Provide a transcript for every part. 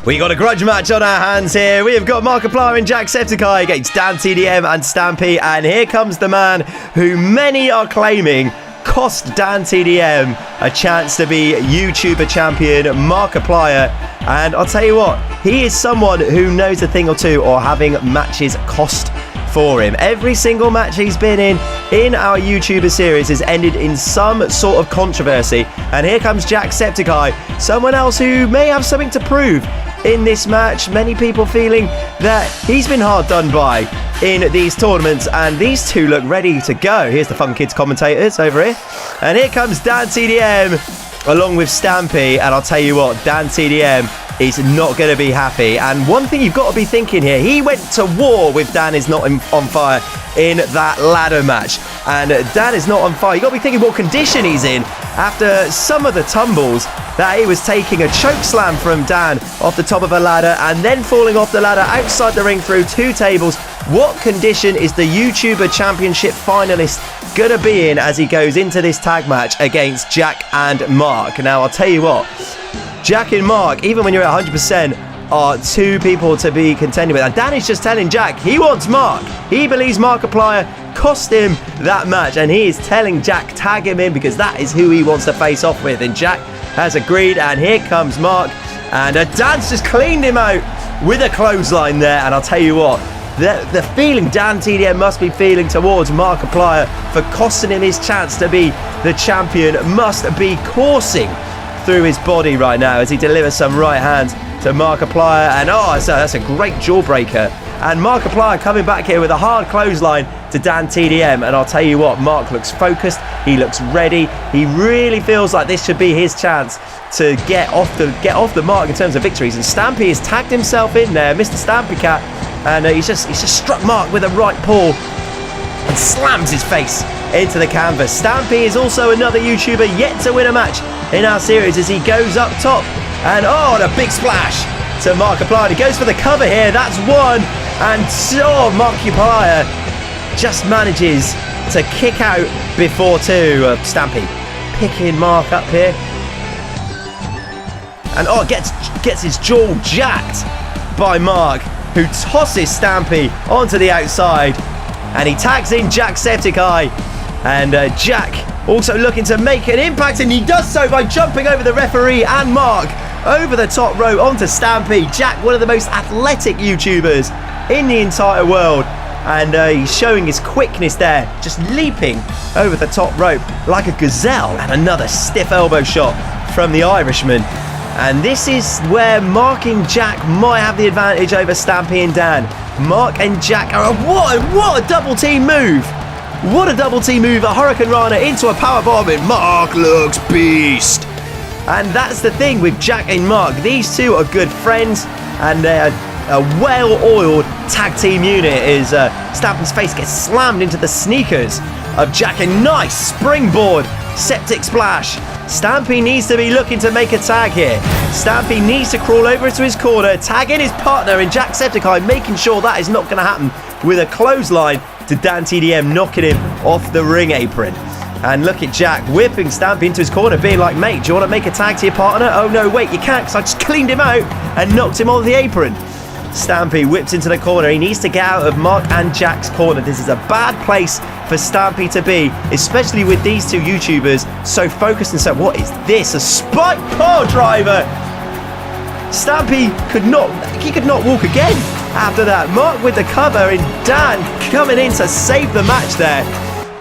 We got a grudge match on our hands here. We have got Markiplier and JackSepticEye against DanTDM and Stampy. And here comes the man who many are claiming cost DanTDM a chance to be YouTuber champion, Markiplier. And I'll tell you what, he is someone who knows a thing or two or having matches cost for him. Every single match he's been in our YouTuber series has ended in some sort of controversy. And here comes JackSepticEye, someone else who may have something to prove in this match. Many people feeling that he's been hard done by in these tournaments, and these two look ready to go. Here's the Fun Kids commentators over here. And here comes DanTDM along with Stampy, and I'll tell you what, DanTDM is not going to be happy. And one thing you've got to be thinking here, he went to war with Dan is not on fire in that ladder match, and Dan is not on fire. You've got to be thinking what condition he's in after some of the tumbles that he was taking. A choke slam from Dan off the top of a ladder and then falling off the ladder outside the ring through 2 tables. What condition is the YouTuber Championship finalist going to be in as he goes into this tag match against Jack and Mark? Now, I'll tell you what, Jack and Mark, even when you're at 100%, are 2 people to be contending with. And Dan is just telling Jack he wants Mark. He believes Markiplier cost him that match, and he is telling Jack tag him in because that is who he wants to face off with. And Jack has agreed, and here comes Mark. And Dan's just cleaned him out with a clothesline there. And I'll tell you what, the feeling DanTDM must be feeling towards Markiplier for costing him his chance to be the champion must be coursing through his body right now as he delivers some right hands to Markiplier. And that's a great jawbreaker. And Markiplier coming back here with a hard clothesline to DanTDM. And I'll tell you what, Mark looks focused. He looks ready. He really feels like this should be his chance to get off the mark in terms of victories. And Stampy has tagged himself in there, Mr. Stampy Cat, and he's just struck Mark with a right paw and slams his face into the canvas. Stampy is also another YouTuber yet to win a match in our series as he goes up top. And a big splash to Markiplier. He goes for the cover here. That's one. And Markiplier just manages to kick out before 2. Stampy picking Mark up here. And gets his jaw jacked by Mark, who tosses Stampy onto the outside. And he tags in JackSepticEye. And Jack also looking to make an impact, and he does so by jumping over the referee and Mark over the top rope onto Stampy. Jack, one of the most athletic YouTubers in the entire world, and he's showing his quickness there, just leaping over the top rope like a gazelle. And another stiff elbow shot from the Irishman. And this is where Mark and Jack might have the advantage over Stampy and Dan. Mark and Jack are what a double team move. What a double team move. A Hurricane Rana into a power bomb, and Mark looks beast. And that's the thing with Jack and Mark. These two are good friends, and they're a well-oiled tag team unit as Stampy's face gets slammed into the sneakers of Jack. A nice springboard septic splash. Stampy needs to be looking to make a tag here. Stampy needs to crawl over to his corner, tag in his partner, and JackSepticEye making sure that is not going to happen with a clothesline to DanTDM, knocking him off the ring apron. And look at Jack whipping Stampy into his corner, being like, mate, do you want to make a tag to your partner? Oh no, wait, you can't, because I just cleaned him out and knocked him off the apron. Stampy whips into the corner. He needs to get out of Mark and Jack's corner. This is a bad place for Stampy to be, especially with these two YouTubers so focused and so, what is this? A spike pile driver! Stampy could not walk again after that. Mark with the cover, and Dan coming in to save the match there.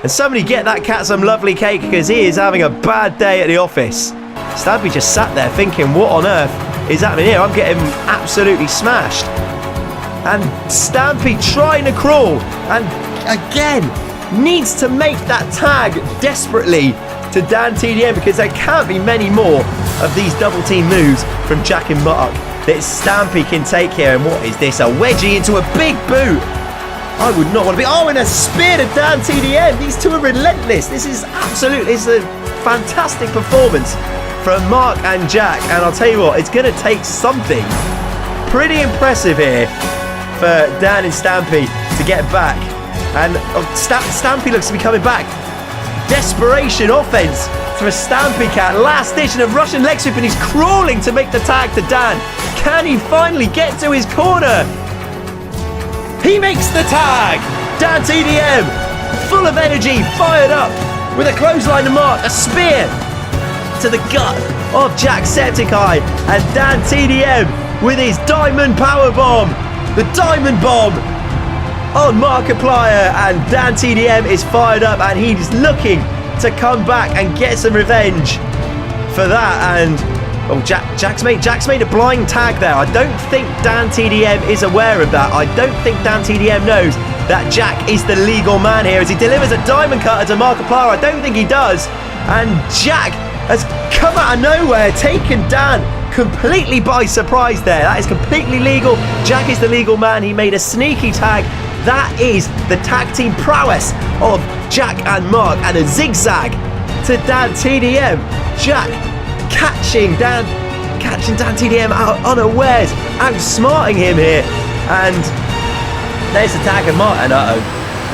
And somebody get that cat some lovely cake, because he is having a bad day at the office. Stampy just sat there thinking, what on earth is happening here? I'm getting absolutely smashed. And Stampy trying to crawl, and again needs to make that tag desperately to DanTDM, because there can't be many more of these double team moves from Jack and Mark that Stampy can take here. And what is this? A wedgie into a big boot. I would not want to be. And a spear to DanTDM. These two are relentless. This is a fantastic performance from Mark and Jack. And I'll tell you what, it's going to take something pretty impressive here for Dan and Stampy to get back. And Stampy looks to be coming back. Desperation offense for a Stampy cat. Last ditch and a Russian leg sweep, and he's crawling to make the tag to Dan. Can he finally get to his corner? He makes the tag! DanTDM, full of energy, fired up, with a clothesline to Mark, a spear to the gut of JackSepticEye, and DanTDM with his diamond power bomb, the diamond bomb on Markiplier, and DanTDM is fired up and he's looking to come back and get some revenge for that. And Jack's made a blind tag there. I don't think DanTDM is aware of that. I don't think DanTDM knows that Jack is the legal man here as he delivers a diamond cutter to Markiplier. I don't think he does. And Jack has come out of nowhere, taken Dan completely by surprise there. That is completely legal. Jack is the legal man. He made a sneaky tag. That is the tag team prowess of Jack and Mark, and a zigzag to DanTDM. Jack catching DanTDM out unawares, outsmarting him here. And there's the tag of Mark, and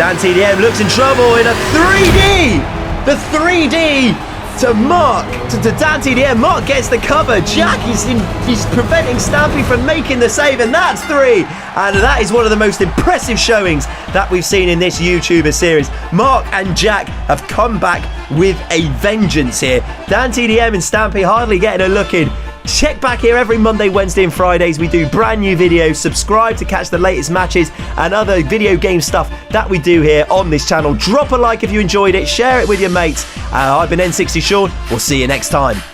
DanTDM looks in trouble in a 3D. The 3D to Mark, to DanTDM. Mark gets the cover. Jack he's preventing Stampy from making the save, and that's 3. And that is one of the most impressive showings that we've seen in this YouTuber series. Mark and Jack have come back with a vengeance here. DanTDM and Stampy hardly getting a look in. Check back here every Monday, Wednesday and Fridays. We do brand new videos. Subscribe to catch the latest matches and other video game stuff that we do here on this channel. Drop a like if you enjoyed it. Share it with your mates. I've been N60 Sean. We'll see you next time.